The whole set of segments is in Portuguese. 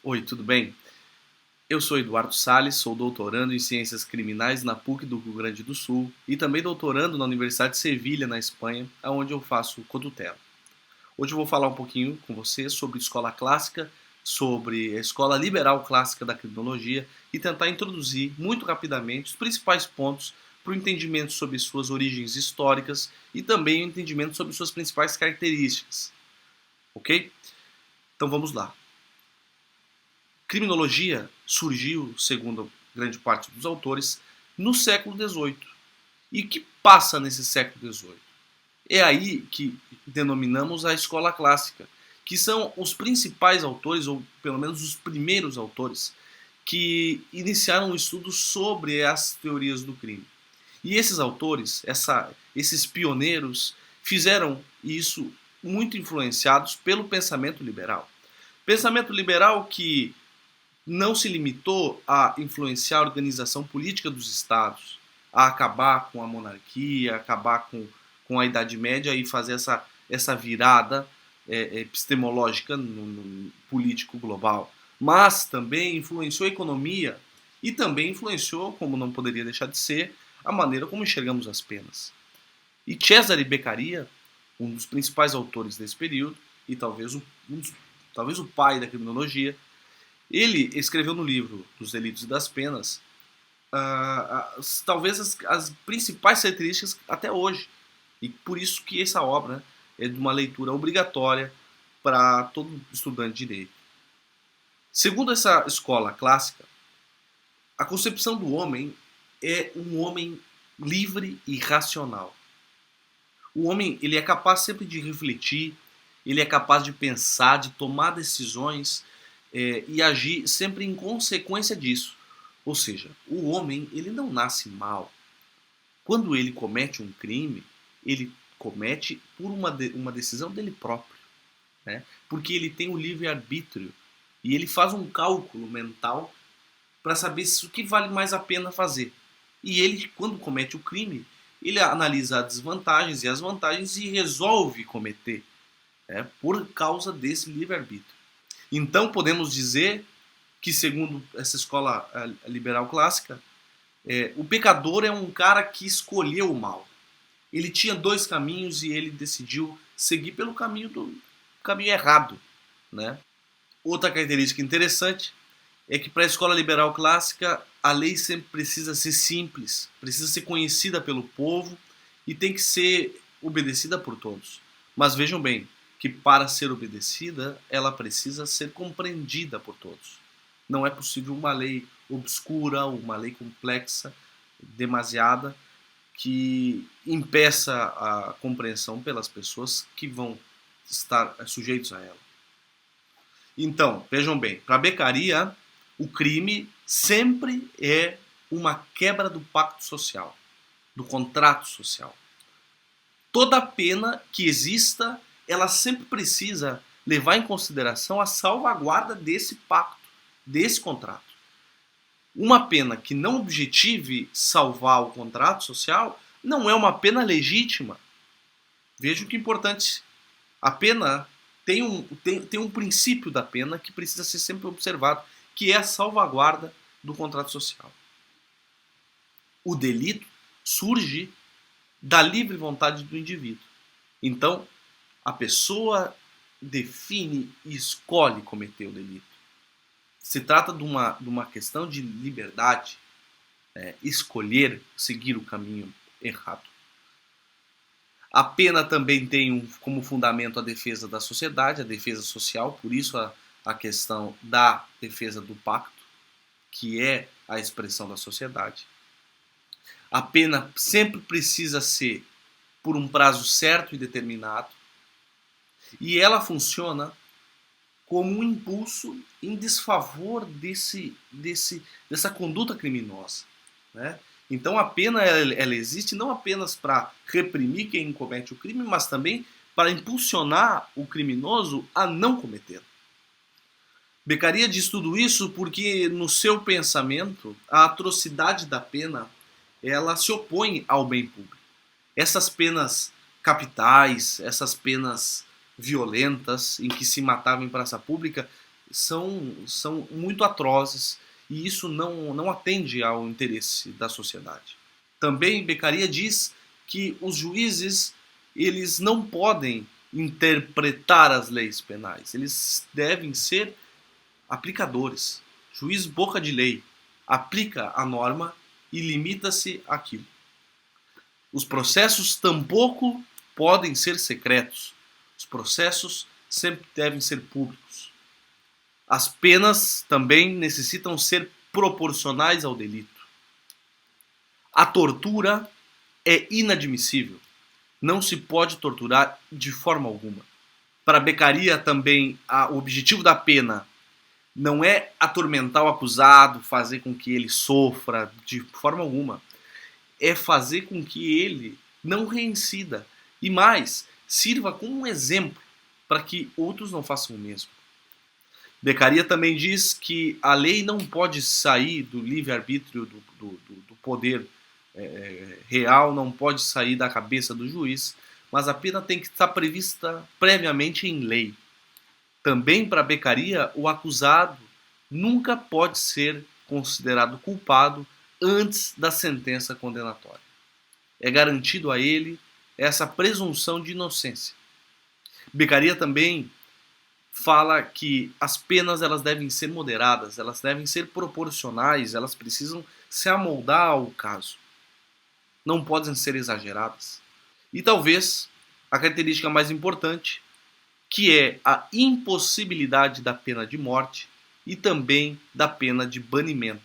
Oi, tudo bem? Eu sou Eduardo Salles, sou doutorando em Ciências Criminais na PUC do Rio Grande do Sul e também doutorando na Universidade de Sevilha, na Espanha, onde eu faço cotutela. Hoje eu vou falar um pouquinho com você sobre escola clássica, sobre a escola liberal clássica da criminologia e tentar introduzir muito rapidamente os principais pontos para o entendimento sobre suas origens históricas e também o entendimento sobre suas principais características. Ok? Então vamos lá. Criminologia surgiu, segundo grande parte dos autores, no século XVIII. E o que passa nesse século XVIII? É aí que denominamos a escola clássica, que são os principais autores, ou pelo menos os primeiros autores, que iniciaram o estudo sobre as teorias do crime. E esses autores, esses pioneiros, fizeram isso muito influenciados pelo pensamento liberal. Pensamento liberal que não se limitou a influenciar a organização política dos estados, a acabar com a monarquia, acabar com a Idade Média e fazer essa virada epistemológica no político global. Mas também influenciou a economia e também influenciou, como não poderia deixar de ser, a maneira como enxergamos as penas. E Cesare Beccaria, um dos principais autores desse período, e talvez o pai da criminologia, ele escreveu no livro dos Delitos e das Penas talvez as principais características até hoje. E por isso que essa obra é de uma leitura obrigatória para todo estudante de direito. Segundo essa escola clássica, a concepção do homem é um homem livre e racional. O homem ele é capaz sempre de refletir, ele é capaz de pensar, de tomar decisões e agir sempre em consequência disso. Ou seja, o homem ele não nasce mal. Quando ele comete um crime, ele comete por uma decisão dele próprio, né? Porque ele tem o livre-arbítrio e ele faz um cálculo mental para saber o que vale mais a pena fazer. E ele, quando comete o crime, ele analisa as desvantagens e as vantagens e resolve cometer, por causa desse livre-arbítrio. Então podemos dizer que, segundo essa escola liberal clássica, o pecador é um cara que escolheu o mal. Ele tinha dois caminhos e ele decidiu seguir pelo caminho errado, né? Outra característica interessante é que para a escola liberal clássica a lei sempre precisa ser simples, precisa ser conhecida pelo povo e tem que ser obedecida por todos. Mas vejam bem que para ser obedecida ela precisa ser compreendida por todos. Não é possível uma lei obscura, uma lei complexa, demasiada, que impeça a compreensão pelas pessoas que vão estar sujeitos a ela. Então, vejam bem, para Beccaria, o crime sempre é uma quebra do pacto social, do contrato social. Toda pena que exista, ela sempre precisa levar em consideração a salvaguarda desse pacto, desse contrato. Uma pena que não objetive salvar o contrato social não é uma pena legítima. Vejam que importante. A pena tem um princípio da pena que precisa ser sempre observado, que é a salvaguarda do contrato social. O delito surge da livre vontade do indivíduo. Então, a pessoa define e escolhe cometer o delito. Se trata de uma questão de liberdade, escolher seguir o caminho errado. A pena também tem como fundamento a defesa da sociedade, a defesa social, por isso a questão da defesa do pacto, que é a expressão da sociedade. A pena sempre precisa ser por um prazo certo e determinado, e ela funciona como um impulso em desfavor dessa conduta criminosa, né? Então a pena ela existe não apenas para reprimir quem comete o crime, mas também para impulsionar o criminoso a não cometê-lo. Beccaria diz tudo isso porque no seu pensamento a atrocidade da pena ela se opõe ao bem público. Essas penas capitais, essas penas violentas em que se matava em praça pública, são muito atrozes e isso não atende ao interesse da sociedade. Também Beccaria diz que os juízes eles não podem interpretar as leis penais, eles devem ser aplicadores. Juiz boca de lei aplica a norma e limita-se àquilo. Os processos tampouco podem ser secretos. Os processos sempre devem ser públicos. As penas também necessitam ser proporcionais ao delito. A tortura é inadmissível. Não se pode torturar de forma alguma. Para Beccaria também, o objetivo da pena não é atormentar o acusado, fazer com que ele sofra de forma alguma. É fazer com que ele não reincida. E mais, sirva como um exemplo para que outros não façam o mesmo. Beccaria também diz que a lei não pode sair do livre-arbítrio do poder real, não pode sair da cabeça do juiz, mas a pena tem que estar prevista previamente em lei. Também para Beccaria, o acusado nunca pode ser considerado culpado antes da sentença condenatória. É garantido a ele essa presunção de inocência. Beccaria também fala que as penas elas devem ser moderadas, elas devem ser proporcionais, elas precisam se amoldar ao caso. Não podem ser exageradas. E talvez a característica mais importante, que é a impossibilidade da pena de morte e também da pena de banimento,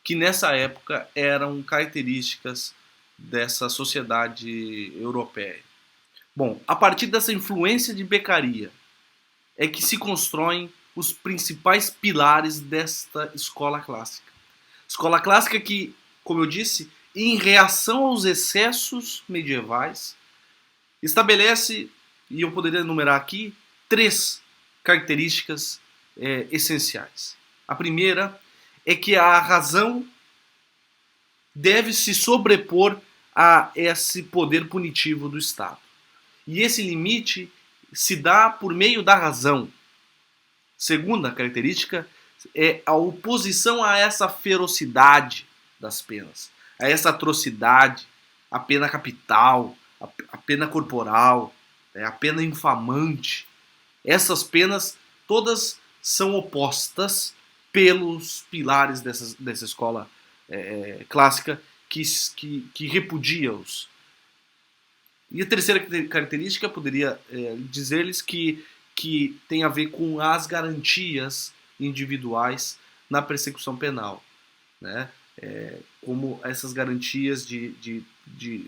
que nessa época eram características dessa sociedade europeia. Bom, a partir dessa influência de Beccaria é que se constroem os principais pilares desta escola clássica. Escola clássica que, como eu disse, em reação aos excessos medievais, estabelece, e eu poderia enumerar aqui, 3 características essenciais. A primeira é que a razão deve se sobrepor a esse poder punitivo do Estado. E esse limite se dá por meio da razão. Segunda característica é a oposição a essa ferocidade das penas, a essa atrocidade, a pena capital, a pena corporal, a pena infamante. Essas penas todas são opostas pelos pilares dessa escola clássica que repudia-os. E a terceira característica poderia dizer-lhes que tem a ver com as garantias individuais na persecução penal, né? Como essas garantias de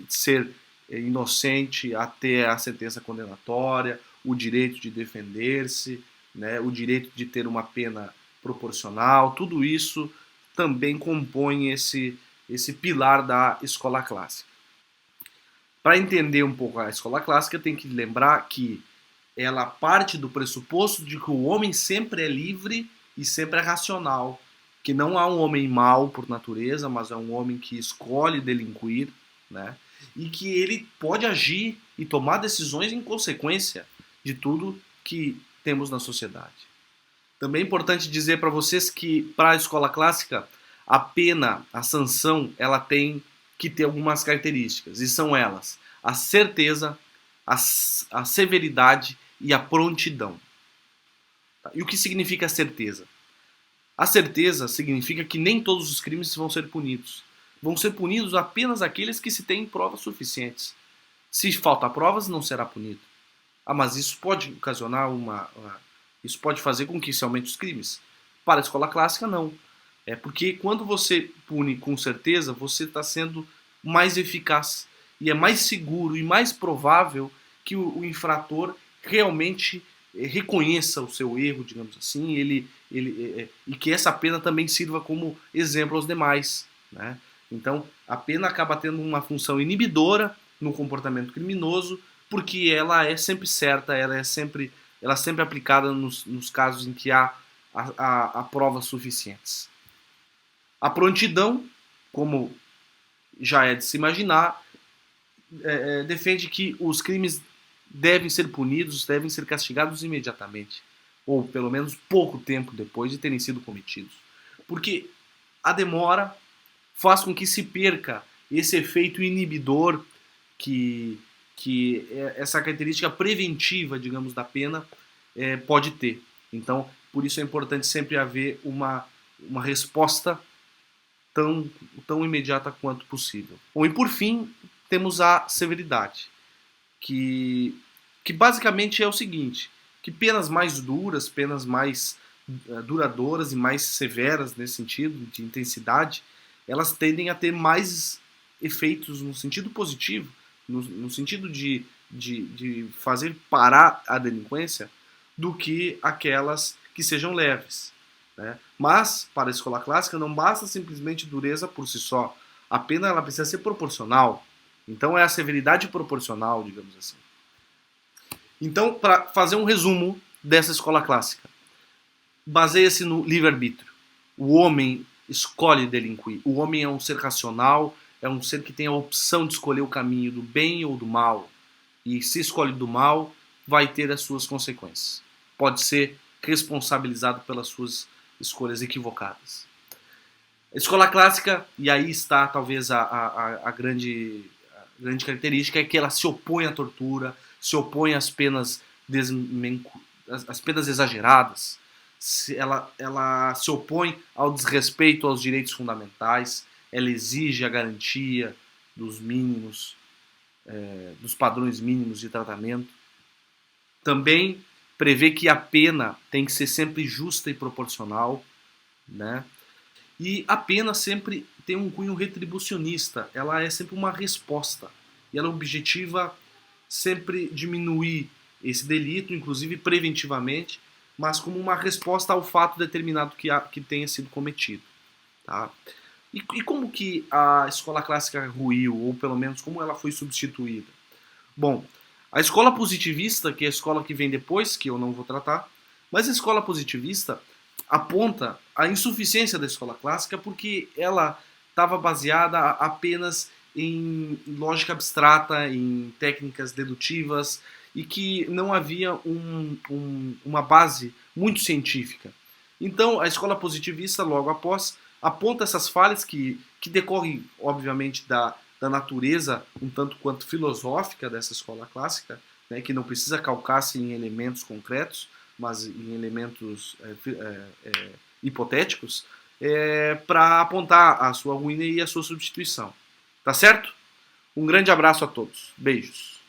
ser inocente até a sentença condenatória, o direito de defender-se, né? O direito de ter uma pena proporcional, tudo isso também compõe esse pilar da escola clássica. Para entender um pouco a escola clássica, tem que lembrar que ela parte do pressuposto de que o homem sempre é livre e sempre é racional, que não há um homem mau por natureza, mas é um homem que escolhe delinquir, né? E que ele pode agir e tomar decisões em consequência de tudo que temos na sociedade. Também é importante dizer para vocês que para a escola clássica a pena, a sanção, ela tem que ter algumas características, e são elas: a certeza, a severidade e a prontidão. E o que significa a certeza? A certeza significa que nem todos os crimes vão ser punidos. Vão ser punidos apenas aqueles que se têm provas suficientes. Se falta provas, não será punido. Mas isso pode ocasionar isso pode fazer com que se aumente os crimes. Para a escola clássica, não. É porque quando você pune com certeza, você está sendo mais eficaz. E é mais seguro e mais provável que o infrator realmente reconheça o seu erro, digamos assim, e que essa pena também sirva como exemplo aos demais, né? Então, a pena acaba tendo uma função inibidora no comportamento criminoso, porque ela é sempre certa, ela é sempre aplicada nos casos em que há provas suficientes. A prontidão, como já é de se imaginar, defende que os crimes devem ser punidos, devem ser castigados imediatamente. ou pelo menos pouco tempo depois de terem sido cometidos. Porque a demora faz com que se perca esse efeito inibidor que, que essa característica preventiva, digamos, da pena pode ter. Então, por isso é importante sempre haver uma resposta tão imediata quanto possível. Bom, e por fim, temos a severidade, que, que basicamente é o seguinte, que penas mais duras, penas mais duradouras e mais severas nesse sentido, de intensidade, elas tendem a ter mais efeitos no sentido positivo, no sentido de fazer parar a delinquência, do que aquelas que sejam leves. Né? Mas, para a escola clássica, não basta simplesmente dureza por si só. A pena ela precisa ser proporcional. Então é a severidade proporcional, digamos assim. Então, para fazer um resumo dessa escola clássica, baseia-se no livre-arbítrio. O homem escolhe delinquir. O homem é um ser racional, é um ser que tem a opção de escolher o caminho do bem ou do mal. E se escolhe do mal, vai ter as suas consequências. Pode ser responsabilizado pelas suas escolhas equivocadas. A escola clássica, e aí está talvez a grande característica, é que ela se opõe à tortura, se opõe às penas, às penas exageradas, ela se opõe ao desrespeito aos direitos fundamentais, ela exige a garantia dos mínimos, dos padrões mínimos de tratamento. Também prevê que a pena tem que ser sempre justa e proporcional, né? E a pena sempre tem um cunho retribucionista, ela é sempre uma resposta. E ela objetiva sempre diminuir esse delito, inclusive preventivamente, mas como uma resposta ao fato determinado que tenha sido cometido. Tá? E como que a escola clássica ruiu, ou pelo menos como ela foi substituída? Bom, a escola positivista, que é a escola que vem depois, que eu não vou tratar, mas a escola positivista aponta a insuficiência da escola clássica porque ela estava baseada apenas em lógica abstrata, em técnicas dedutivas e que não havia uma base muito científica. Então, a escola positivista, logo após, aponta essas falhas que decorrem, obviamente, da natureza um tanto quanto filosófica dessa escola clássica, né, que não precisa calcar-se em elementos concretos, mas em elementos hipotéticos, para apontar a sua ruína e a sua substituição. Tá certo? Um grande abraço a todos. Beijos.